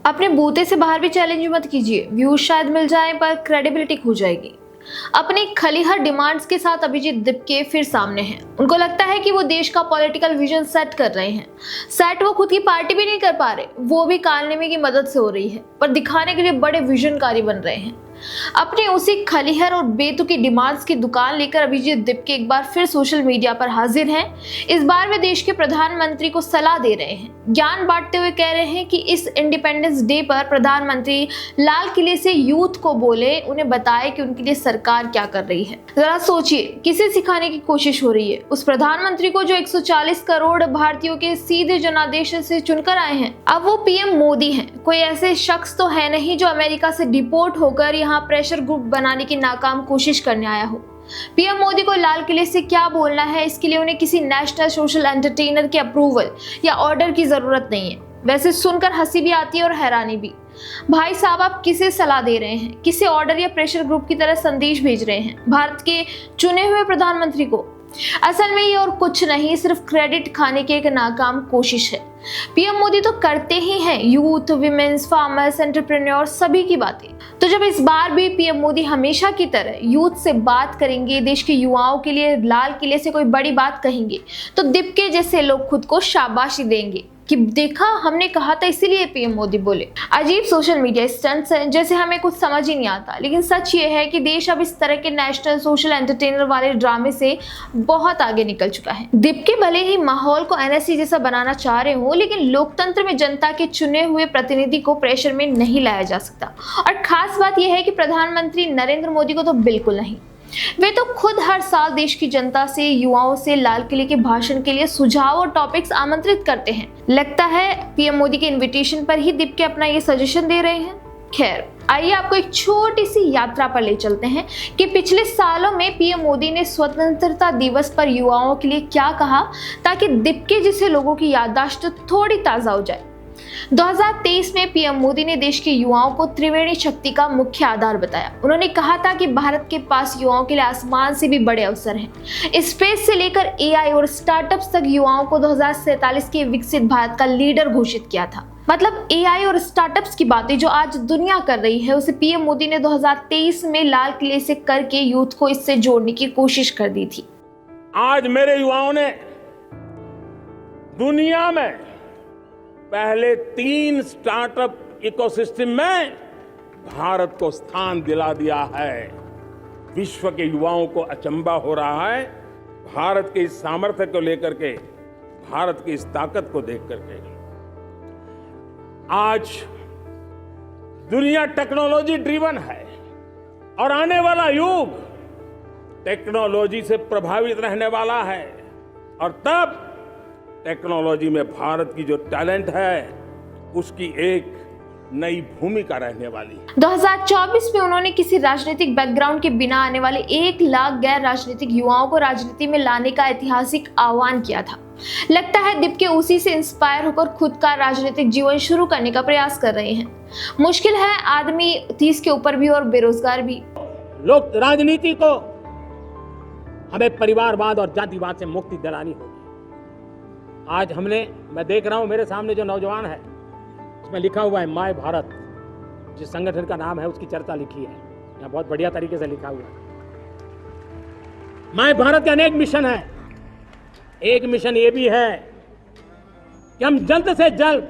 अपने बूते से बाहर भी चैलेंज मत कीजिए, व्यूज शायद मिल जाए पर क्रेडिबिलिटी खो जाएगी। अपनी खलीहर डिमांड्स के साथ अभिजीत दीपके फिर सामने हैं। उनको लगता है कि वो देश का पॉलिटिकल विजन सेट कर रहे हैं। सेट वो खुद की पार्टी भी नहीं कर पा रहे, वो भी कालनेमी की मदद से हो रही है, पर दिखाने के लिए बड़े विजनकारी बन रहे हैं। अपनी उसी खलीहर और बेतुकी डिमांड्स की दुकान लेकर अभिजीत दीपके एक बार फिर सोशल मीडिया पर हाजिर हैं। इस बार वे देश के प्रधानमंत्री को सलाह दे रहे हैं, ज्ञान बांटते हुए कह रहे हैं कि इस इंडिपेंडेंस डे पर प्रधानमंत्री लाल किले से यूथ को बोले, उन्हें बताए कि उनके लिए सरकार क्या कर रही है। जरा सोचिए, किसे सिखाने की कोशिश हो रही है? उस प्रधानमंत्री को जो 140 करोड़ भारतीयों के सीधे जनादेश से चुनकर आए हैं। अब वो पीएम मोदी हैं। कोई ऐसे शख्स तो है नहीं जो अमेरिका से डिपोर्ट होकर यहाँ प्रेशर ग्रुप बनाने की नाकाम कोशिश करने आया हो। पीएम मोदी को लाल किले से क्या बोलना है, इसके लिए उन्हें किसी नेशनल सोशल एंटरटेनर के अप्रूवल या ऑर्डर की जरूरत नहीं है। वैसे सुनकर हंसी भी आती है और हैरानी भी। भाई साहब, आप किसे सलाह दे रहे हैं? किसे ऑर्डर या प्रेशर ग्रुप की तरह संदेश भेज रहे हैं भारत के चुने हुए प्रधानमंत्री को? असल में ये और कुछ नहीं, सिर्फ क्रेडिट खाने की एक नाकाम कोशिश है। पीएम मोदी तो करते ही हैं यूथ, विमेन्स, फार्मर्स, एंटरप्रेन्योर सभी की बातें। तो जब इस बार भी पीएम मोदी हमेशा की तरह यूथ से बात करेंगे, देश के युवाओं के लिए लाल किले से कोई बड़ी बात कहेंगे, तो दीपके जैसे लोग खुद को शाबाशी देंगे कि देखा, हमने कहा था, इसीलिए पीएम मोदी बोले। अजीब सोशल मीडिया स्टंट्स हैं, जैसे हमें कुछ समझ ही नहीं आता। लेकिन सच ये है कि देश अब इस तरह के नेशनल सोशल एंटरटेनर वाले ड्रामे से बहुत आगे निकल चुका है। दीपके भले ही माहौल को एनएससी जैसा बनाना चाह रहे हो, लेकिन लोकतंत्र में जनता के चुने हुए प्रतिनिधि को प्रेशर में नहीं लाया जा सकता। और खास बात यह है कि प्रधानमंत्री नरेंद्र मोदी को तो बिल्कुल नहीं। वे तो खुद हर साल देश की जनता से, युवाओं से लाल किले के भाषण के लिए सुझाव और टॉपिक्स आमंत्रित करते हैं। लगता है पीएम मोदी के इनविटेशन पर ही दीपके अपना ये सजेशन दे रहे हैं। खैर, आइए आपको एक छोटी सी यात्रा पर ले चलते हैं कि पिछले सालों में पीएम मोदी ने स्वतंत्रता दिवस पर युवाओं के लिए क्या कहा, ताकि दीपके जैसे लोगों की याददाश्त थोड़ी ताजा हो जाए। 2023 में पीएम मोदी ने देश के युवाओं को त्रिवेणी शक्ति का मुख्य आधार बताया। उन्होंने कहा था कि भारत के पास युवाओं के लिए आसमान से भी बड़े अवसर हैं। स्पेस से लेकर एआई और स्टार्टअप्स तक युवाओं को 2047 के विकसित भारत का लीडर घोषित किया था। मतलब एआई और स्टार्टअप्स की बातें जो आज दुनिया कर रही है, उसे पीएम मोदी ने 2023 में लाल किले से करके यूथ को इससे जोड़ने की कोशिश कर दी थी। आज मेरे युवाओं ने दुनिया में पहले 3 स्टार्टअप इकोसिस्टम में भारत को स्थान दिला दिया है। विश्व के युवाओं को अचंभा हो रहा है भारत के इस सामर्थ्य को लेकर के, भारत की इस ताकत को देख करके। आज दुनिया टेक्नोलॉजी ड्रिवन है और आने वाला युग टेक्नोलॉजी से प्रभावित रहने वाला है। और तब टेक्नोलॉजी में भारत की जो टैलेंट है, उसकी एक नई भूमिका रहने वाली है। 2024 में उन्होंने किसी राजनीतिक बैकग्राउंड के बिना आने वाले 1 लाख गैर राजनीतिक युवाओं को राजनीति में लाने का ऐतिहासिक आह्वान किया था। लगता है दीपके उसी से इंस्पायर होकर खुद का राजनीतिक जीवन शुरू करने का प्रयास कर रहे हैं। मुश्किल है, आदमी 30 के ऊपर भी और बेरोजगार भी। लोग राजनीति को हमें परिवारवाद और जातिवाद से मुक्ति दिलानी होगी। आज मैं देख रहा हूं मेरे सामने जो नौजवान है, उसमें लिखा हुआ है माय भारत, जिस संगठन का नाम है उसकी चर्चा लिखी है, यहाँ बहुत बढ़िया तरीके से लिखा हुआ है। माय भारत के अनेक मिशन है। एक मिशन ये भी है कि हम जल्द से जल्द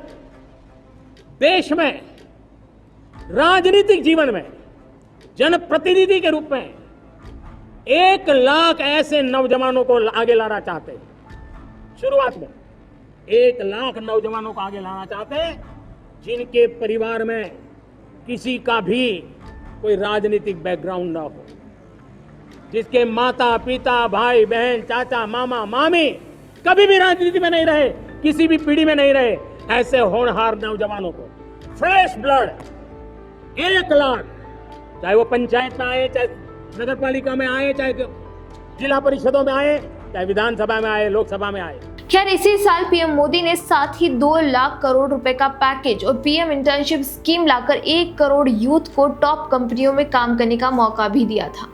देश में राजनीतिक जीवन में जनप्रतिनिधि के रूप में 1 लाख ऐसे नौजवानों को आगे लाना चाहते हैं। शुरुआत में 1 लाख नौजवानों को आगे लाना चाहते हैं, जिनके परिवार में किसी का भी कोई राजनीतिक बैकग्राउंड ना हो, जिसके माता पिता, भाई बहन, चाचा, मामा, मामी कभी भी राजनीति में नहीं रहे, किसी भी पीढ़ी में नहीं रहे, ऐसे होनहार नौजवानों को फ्रेश ब्लड 1 लाख, चाहे वो पंचायत में आए, चाहे नगर पालिका में आए, चाहे जिला परिषदों में आए, चाहे विधानसभा में आए, लोकसभा में आए। खैर, इसी साल पीएम मोदी ने साथ ही 2 लाख करोड़ रुपए का पैकेज और पीएम इंटर्नशिप स्कीम लाकर 1 करोड़ यूथ को टॉप कंपनियों में काम करने का मौका भी दिया था।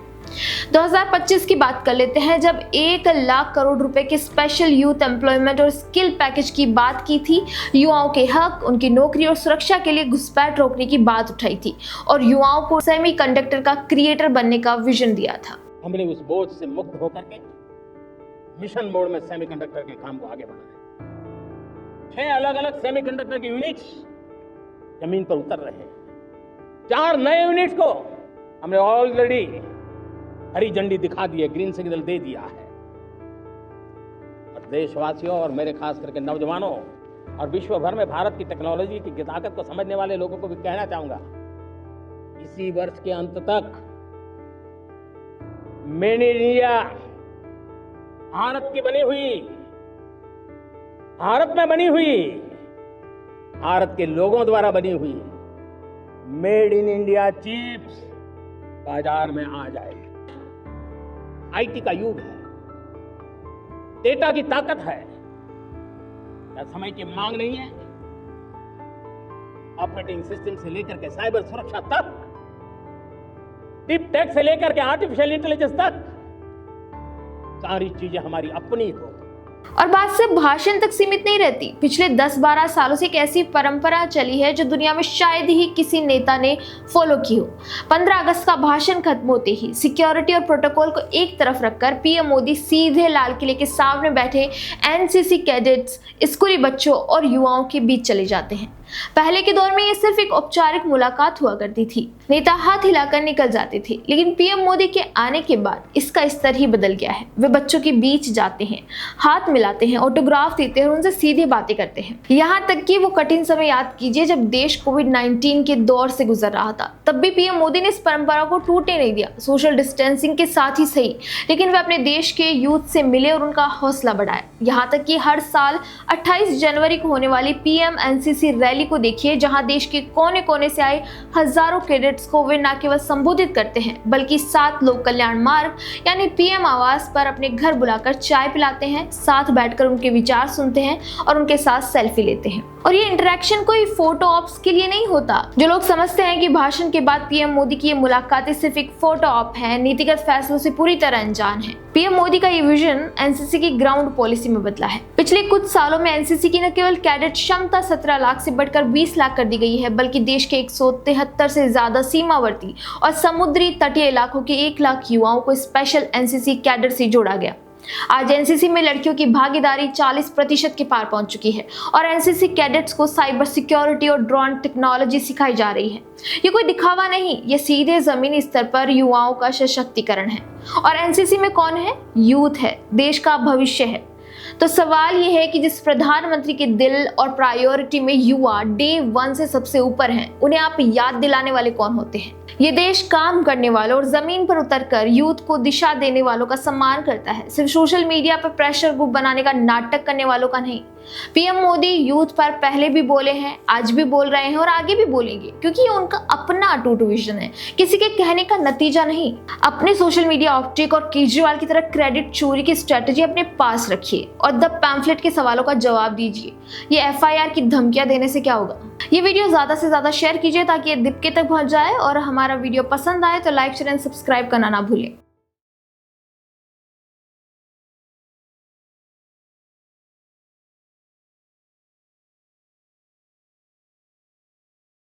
2025 की बात कर लेते हैं, जब 1 लाख करोड़ रुपए के स्पेशल यूथ एम्प्लॉयमेंट और स्किल पैकेज की बात की थी। युवाओं के हक, उनकी नौकरी और सुरक्षा के लिए घुसपैठ रोकने की बात उठाई थी और युवाओं को सेमीकंडक्टर का क्रिएटर बनने का विजन दिया था। हमने उस बोझ से मुक्त होकर के मिशन मोड में सेमीकंडक्टर के काम को आगे बढ़ाया। 6 अलग अलग सेमीकंडक्टर के यूनिट्स जमीन पर उतर रहे हैं। 4 नए यूनिट्स को हमने ऑलरेडी हरी झंडी दिखा दी है, ग्रीन सिग्नल दे दिया है। और देशवासियों और मेरे खास करके नौजवानों और विश्व भर में भारत की टेक्नोलॉजी की ताकत को समझने वाले लोगों को भी कहना चाहूंगा, इसी वर्ष के अंत तक मेड इन इंडिया, भारत की बनी हुई, भारत में बनी हुई, भारत के लोगों द्वारा बनी हुई मेड इन इंडिया चिप्स बाजार में आ जाएगी। आईटी का युग है, डेटा की ताकत है, क्या समय की मांग नहीं है? ऑपरेटिंग सिस्टम से लेकर के साइबर सुरक्षा तक, डीप टेक से लेकर के आर्टिफिशियल इंटेलिजेंस तक, सारी चीजें हमारी अपनी हो। और बात सिर्फ भाषण तक सीमित नहीं रहती। पिछले 10-12 सालों से एक ऐसी परंपरा चली है जो दुनिया में शायद ही किसी नेता ने फॉलो की हो। 15 अगस्त का भाषण खत्म होते ही सिक्योरिटी और प्रोटोकॉल को एक तरफ रखकर पीएम मोदी सीधे लाल किले के सामने बैठे एनसीसी कैडेट्स, स्कूली बच्चों और युवाओं के बीच चले जाते हैं। पहले के दौर में ये सिर्फ एक औपचारिक मुलाकात हुआ करती थी, नेता हाथ हिलाकर निकल जाते थे, लेकिन पीएम मोदी के आने के बाद इसका स्तर ही बदल गया है। वे बच्चों के बीच जाते हैं, हाथ मिलाते हैं, ऑटोग्राफ देते हैं और उनसे सीधे बातें करते हैं। यहाँ तक कि वो कठिन समय याद कीजिए जब देश कोविड-19 के दौर से गुजर रहा था, तब भी पीएम मोदी ने इस परंपरा को टूटने नहीं दिया। सोशल डिस्टेंसिंग के साथ ही सही, लेकिन वे अपने देश के यूथ से मिले और उनका हौसला बढ़ाया। यहाँ तक कि हर साल 28 जनवरी को होने वाली पीएम एनसीसी रैली को देखिए, जहां देश के कोने कोने से आए हजारों कैडेट्स को वे न केवल संबोधित करते हैं, बल्कि 7 लोक कल्याण मार्ग यानी पीएम आवास पर अपने घर बुलाकर चाय पिलाते हैं, साथ बैठकर उनके विचार सुनते हैं और उनके साथ सेल्फी लेते हैं। और ये इंटरेक्शन कोई फोटो ऑप्स के लिए नहीं होता। जो लोग समझते हैं कि भाषण के बाद पीएम मोदी की ये मुलाकातें सिर्फ एक फोटो ऑप है, नीतिगत फैसलों से पूरी तरह अनजान है। पीएम मोदी का ये विजन एनसीसी की ग्राउंड पॉलिसी में बदला है। पिछले कुछ सालों में एनसीसी की न केवल कैडेट क्षमता 17 लाख से बढ़कर 20 लाख कर दी गई है, बल्कि देश के 173 से ज्यादा सीमावर्ती और समुद्री तटीय इलाकों के 1 लाख युवाओं को स्पेशल एनसीसी कैडर से जोड़ा गया। आज एनसीसी में लड़कियों की भागीदारी 40% के पार पहुंच चुकी है और एनसीसी कैडेट्स को साइबर सिक्योरिटी और ड्रोन टेक्नोलॉजी सिखाई जा रही है। ये कोई दिखावा नहीं, ये सीधे जमीनी स्तर पर युवाओं का सशक्तिकरण है। और एनसीसी में कौन है? यूथ है, देश का भविष्य है। तो सवाल ये है कि जिस प्रधानमंत्री के दिल और प्रायोरिटी में युवा डे 1 से सबसे ऊपर हैं, उन्हें आप याद दिलाने वाले कौन होते हैं? ये देश काम करने वालों और जमीन पर उतरकर यूथ को दिशा देने वालों का सम्मान करता है, सिर्फ सोशल मीडिया पर प्रेशर ग्रुप बनाने का नाटक करने वालों का नहीं। पीएम मोदी यूथ पर पहले भी बोले हैं, आज भी बोल रहे हैं और आगे भी बोलेंगे, क्योंकि ये उनका अपना अटूट विजन है, किसी के कहने का नतीजा नहीं। अपने सोशल मीडिया ऑप्टिक और केजरीवाल की तरह क्रेडिट चोरी की स्ट्रेटेजी अपने पास रखिए और द पैम्फलेट के सवालों का जवाब दीजिए। ये एफआईआर की धमकियां देने से क्या होगा? ये वीडियो ज्यादा से ज्यादा शेयर कीजिए ताकि ये दीप्के तक पहुंच जाए, और हमारा वीडियो पसंद आए तो लाइक, शेयर एंड सब्सक्राइब करना ना भूलें।